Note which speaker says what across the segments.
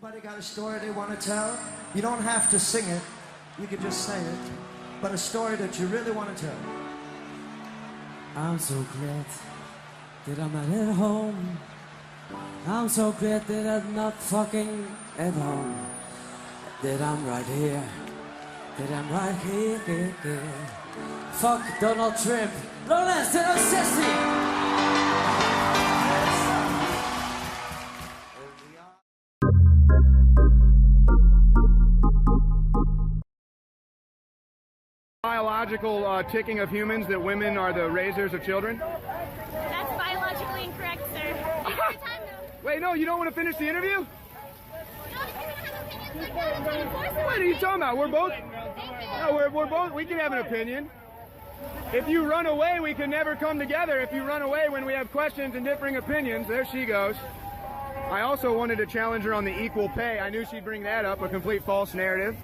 Speaker 1: Everybody got a story they want to tell. You don't have to sing it. You can just say it. But a story that you really want to tell.
Speaker 2: I'm so glad that I'm not at home. I'm so glad that I'm not fucking at home. That I'm right here. That I'm right here. Fuck Donald Trump. No less than a sissy.
Speaker 3: Biological ticking of humans that women are the raisers of children?
Speaker 4: That's biologically incorrect, sir.
Speaker 3: Wait, no, you don't want to finish the interview?
Speaker 4: No, if you're gonna have opinions like that, I'm trying to force it.
Speaker 3: What are you talking about? We're both...
Speaker 4: Thank you.
Speaker 3: No, we're both... We can have an opinion. If you run away, we can never come together. If you run away when we have questions and differing opinions, there she goes. I also wanted to challenge her on the equal pay. I knew she'd bring that up, a complete false narrative.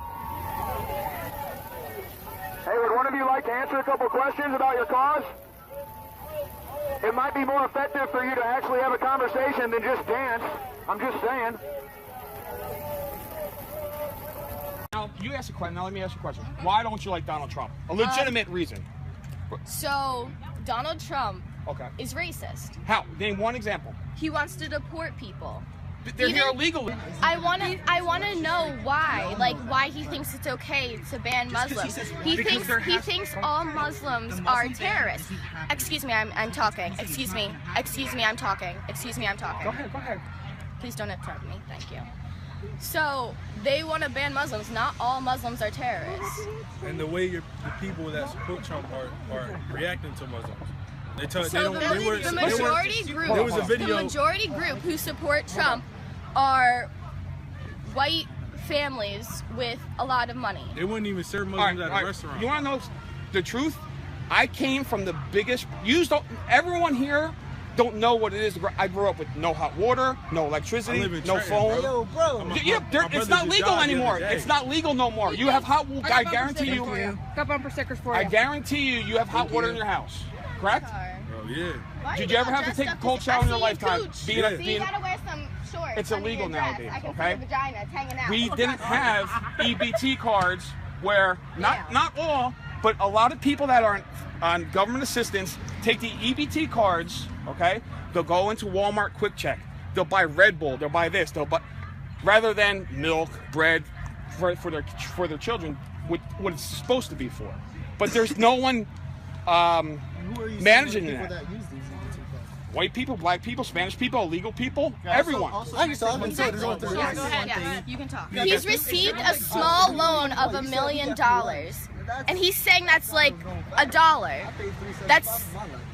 Speaker 3: Hey, would one of you like to answer a couple questions about your cause? It might be more effective for you to actually have a conversation than just dance. I'm just saying.
Speaker 5: Now, you ask a question. Now, let me ask you a question. Why don't you like Donald Trump? A legitimate reason.
Speaker 6: So, Donald Trump is racist.
Speaker 5: How? Name one example.
Speaker 6: He wants to deport people.
Speaker 5: They're here illegally.
Speaker 6: I wanna know why. Like, why he thinks it's okay to ban Muslims. He thinks all Muslims are terrorists. Excuse me, I'm talking. Excuse me, I'm talking. Excuse me, I'm talking.
Speaker 5: Go ahead.
Speaker 6: Please don't interrupt me. Thank you. So, they want to ban Muslims. Not all Muslims are terrorists.
Speaker 7: And the way the people that support Trump are reacting to Muslims.
Speaker 6: The majority group who support Trump are white families with a lot of money.
Speaker 7: They wouldn't even serve Muslims at a restaurant.
Speaker 5: You want to know the truth? I came from the biggest... Everyone here don't know what it is. I grew up with no hot water, no electricity, no phone.
Speaker 1: Hey, yo, bro.
Speaker 5: It's not legal anymore. It's not legal no more. You have hot water. I guarantee you.
Speaker 6: Got bumper stickers for you.
Speaker 5: I guarantee you have hot water in your house. Correct?
Speaker 7: Oh, yeah.
Speaker 5: Did you ever have to take a cold shower in your lifetime?
Speaker 6: So you gotta wear some shorts.
Speaker 5: It's illegal nowadays,
Speaker 6: I can
Speaker 5: okay?
Speaker 6: see the vagina hanging out.
Speaker 5: We didn't have EBT cards where, not all, but a lot of people that are on government assistance take the EBT cards, okay? They'll go into Walmart Quick Check. They'll buy Red Bull. They'll buy this. They'll buy, rather than milk, bread for their children, what it's supposed to be for. But there's no one managing that. White people, black people, Spanish people, illegal people, everyone.
Speaker 6: Go ahead. You can talk. He's received a small loan of $1 million, and he's saying that's like $1. That's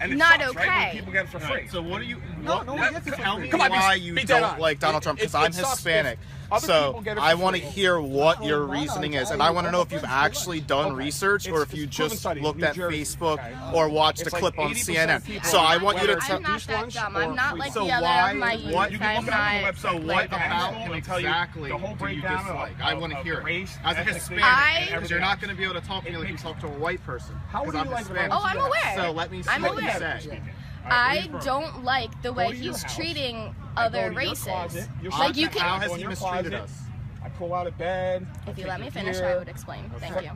Speaker 6: not okay.
Speaker 5: Right? People get it for free.
Speaker 8: So what are you?
Speaker 5: Tell me
Speaker 8: why you don't like Donald Trump? Because I'm Hispanic. So I want to hear what your reasoning is, and I want to know if you've actually done research or if you just looked at Facebook or watched a clip on CNN. So I want you to tell.
Speaker 6: I'm not that dumb. I'm not like the other of my youth. I'm not.
Speaker 8: So what about him exactly do you dislike? I want to hear it. As a Hispanic, because you're not going to be able to talk to me like you talk to a white person. Because I'm Hispanic.
Speaker 6: Oh, I'm aware.
Speaker 8: So let me see what you say.
Speaker 6: I don't like the way he's treating other races. Like you can.
Speaker 8: How has he mistreated us?
Speaker 5: I pull out of bed.
Speaker 6: If you let me finish, I would explain. Thank you.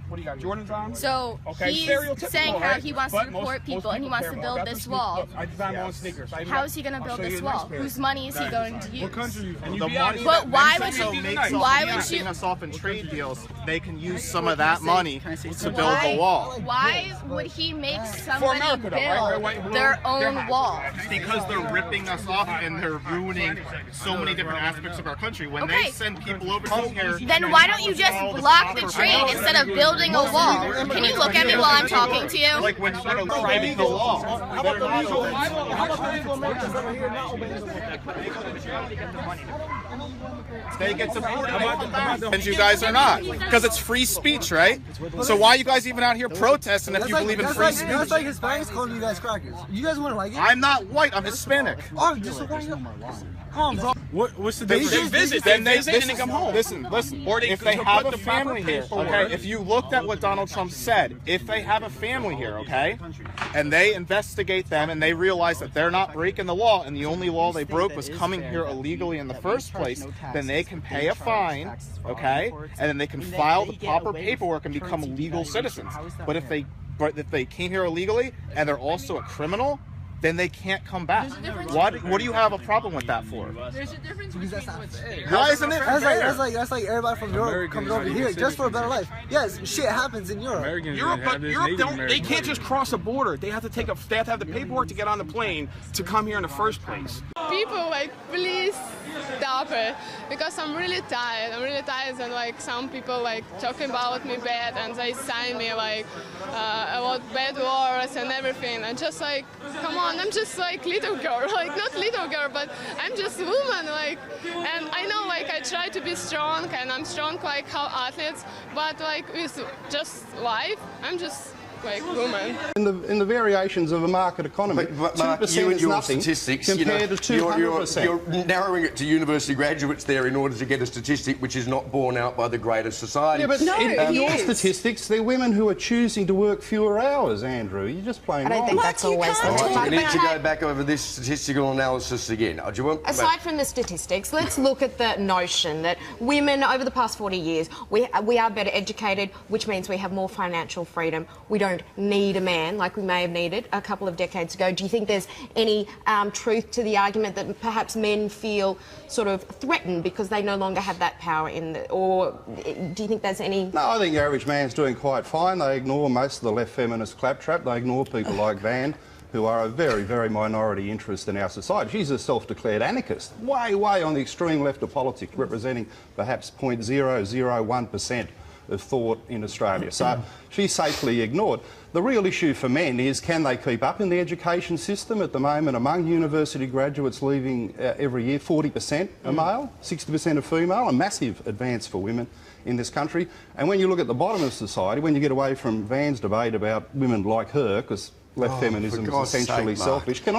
Speaker 5: What do you got? Jordans on?
Speaker 6: So he's saying how he wants to deport people and he wants to build this wall.
Speaker 5: I design my own sneakers.
Speaker 6: How is he going to build this wall? Whose money is he going to use?
Speaker 5: What country?
Speaker 6: But why would you?
Speaker 8: Us off in trade deals, they can use some of that money to build the wall.
Speaker 6: Why would he make somebody build their own wall?
Speaker 8: Because they're ripping us off and they're ruining so many different aspects of our country. When they send people over here,
Speaker 6: then why don't you just block the trade instead of building a wall? Can you look at me while I'm talking to you?
Speaker 8: Like when they're driving the law.
Speaker 1: How about the legal Americans over here not obeying the law?
Speaker 8: They get supported. And you guys are not. Because it's free speech, right? So why are you guys even out here protesting if you believe in free speech?
Speaker 1: That's like Hispanics calling you guys crackers. You guys want to like it?
Speaker 8: I'm not white. I'm Hispanic.
Speaker 1: Oh, just so
Speaker 7: What's the difference?
Speaker 5: They visit, and they come home.
Speaker 8: Listen.
Speaker 5: Or
Speaker 8: if they have a family here, okay, if you looked at what Donald Trump said, if they have a family here, okay, and they investigate them and they realize that they're not breaking the law and the only law they broke was coming here illegally in the first place, then they can pay a fine, okay, and then they can file the proper paperwork and become legal citizens. But if they came here illegally and they're also a criminal, then they can't come back. What do you have a problem with that for?
Speaker 9: There's a difference between what's fair.
Speaker 8: Why isn't it fair?
Speaker 1: That's like everybody from Europe coming over here just for a better life. Yes, shit happens in Europe.
Speaker 5: Europe, they can't just cross a border. They have to have the paperwork to get on the plane to come here in the first place.
Speaker 9: People, like, please stop it, because I'm really tired. And like some people like talking about me bad, and they sign me like about bad words and everything. And just like, come on, I'm just like little girl, like not little girl, but I'm just woman, like. And I know, like, I try to be strong, and I'm strong like how athletes, but like with just life, I'm just like woman.
Speaker 10: In the variations of a market economy,
Speaker 11: but Mark, you and your statistics,
Speaker 10: compared to 200%.
Speaker 11: You're narrowing it to university graduates there in order to get a statistic which is not borne out by the greater society.
Speaker 10: Yeah, but in your statistics, they're women who are choosing to work fewer hours, Andrew. You're just playing wrong.
Speaker 12: I don't think that's always the case.
Speaker 11: We need to go back over this statistical analysis again.
Speaker 12: Aside from the statistics, let's look at the notion that women, over the past 40 years, we are better educated, which means we have more financial freedom. We don't need a man like we may have needed a couple of decades ago. Do you think there's any truth to the argument that perhaps men feel sort of threatened because they no longer have that power or do you think there's any...
Speaker 10: No, I think the average man's doing quite fine. They ignore most of the left feminist claptrap. They ignore people like Van, who are a very, very minority interest in our society. She's a self-declared anarchist, way on the extreme left of politics, representing perhaps 0.001% of thought in Australia. So she's safely ignored. The real issue for men is, can they keep up in the education system? At the moment, among university graduates leaving every year, 40% are male, 60% are female, a massive advance for women in this country. And when you look at the bottom of society, when you get away from Van's debate about women like her, because left feminism is essentially selfish. Can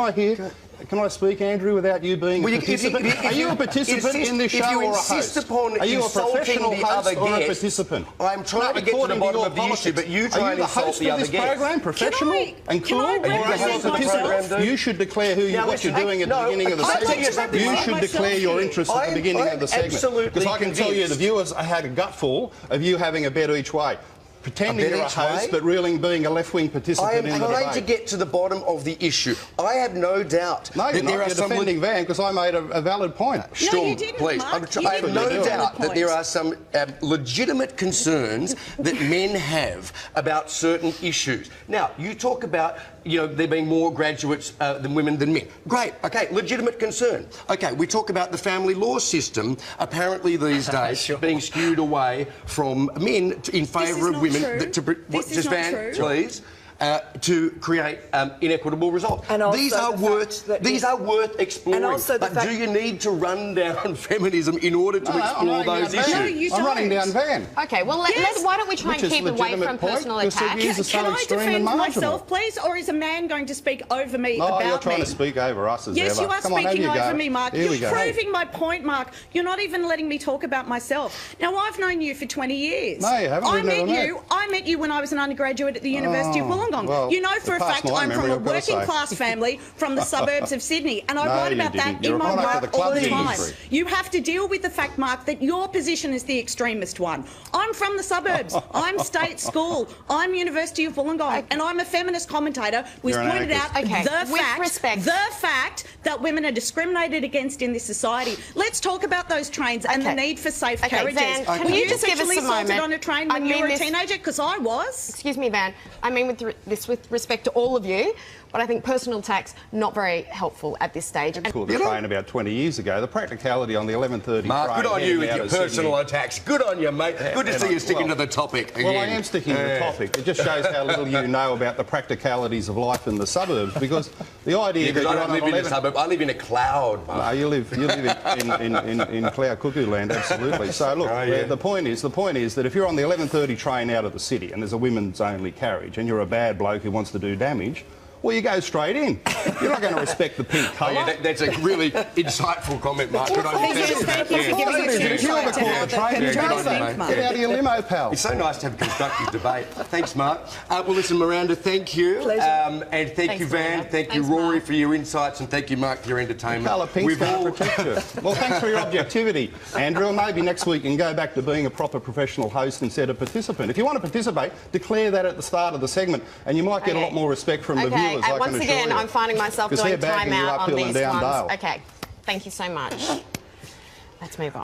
Speaker 10: I speak, Andrew, without you being a participant? Are you a participant in this show or a host? Are you a professional host or a participant?
Speaker 11: I'm trying to get to the bottom of the issue, but you try and insult the other guest.
Speaker 10: Are you the host of this program, professional and cool? Are you the host of this program? You should declare what you're doing at the beginning of the segment. You should declare your interest at the beginning of the segment. Because I can tell you the viewers had a gutful of you having a bet each way. Pretending you're a host, but really being a left-wing participant in the debate.
Speaker 11: I am trying to get to the bottom of the issue. I have no doubt
Speaker 10: that there are some... defending Van, because I made a valid point.
Speaker 11: No, you didn't, please. I have no doubt that there are some legitimate concerns that men have about certain issues. Now, you talk about, there being more graduates than women than men. Great. OK, legitimate concern. OK, we talk about the family law system, apparently these days, being skewed away from men in favour of women.
Speaker 12: This is not true.
Speaker 11: Please. To create inequitable results. These are worth exploring. But do you need to run down feminism in order to explore those issues?
Speaker 12: No, you don't.
Speaker 10: I'm running down Van.
Speaker 12: OK, well, why don't we try and keep away from personal attacks?
Speaker 13: Can I defend myself, please, or is a man going to speak over me about me?
Speaker 10: You're trying to speak over us as ever.
Speaker 13: Yes, you are speaking over me, Mark. You're proving my point, Mark. You're not even letting me talk about myself. Now, I've known you for 20 years.
Speaker 10: No, you haven't.
Speaker 13: I met you when I was an undergraduate at the University of Wollongong. Well, you know for a fact I'm from a working class family from the suburbs of Sydney, and I write about that in my work all the time. You have to deal with the fact, Mark, that your position is the extremist one. I'm from the suburbs. I'm state school. I'm University of Wollongong, and I'm a feminist commentator who's pointed out the fact that women are discriminated against in this society. Let's talk about those trains and the need for safe carriages.
Speaker 12: Van, can you just give us a moment?
Speaker 13: On a train when you were a teenager? Because I was.
Speaker 12: Excuse me, Van. I mean with respect to all of you, but I think personal attacks not very helpful at this stage.
Speaker 10: The train about 20 years ago. The practicality on the 11:30 train.
Speaker 11: Mark, good on you with your personal attacks. Good on you, mate. Good to see you sticking to the topic again.
Speaker 10: Well, I am sticking to the topic. It just shows how little you know about the practicalities of life in the suburbs, because the idea that
Speaker 11: I don't live in a suburb. I live in a cloud, Mark.
Speaker 10: No, you live in cloud cuckoo land, absolutely. So look, the point is that if you're on the 11:30 train out of the city and there's a women's only carriage and you're a bad bloke who wants to do damage, well, you go straight in. You're not going to respect the pink colour.
Speaker 11: Oh, yeah, that's a really insightful comment, Mark. Good on you.
Speaker 13: Thank you for giving us a chance to have the
Speaker 10: Get out of your limo, pal.
Speaker 11: It's so nice to have a constructive debate. Thanks, Mark. Well, listen, Miranda, thank you. And thank you, Van. Thank you, Rory, for your insights. And thank you, Mark, for your entertainment.
Speaker 10: Colour pink's going to protect you. Well, thanks for your objectivity, Andrew. Maybe next week you can go back to being a proper professional host instead of participant. If you want to participate, declare that at the start of the segment, and you might get a lot more respect from the viewers.
Speaker 12: And once again, I'm finding myself doing time out on these ones.
Speaker 10: Dale.
Speaker 12: Okay, thank you so much. Let's move on.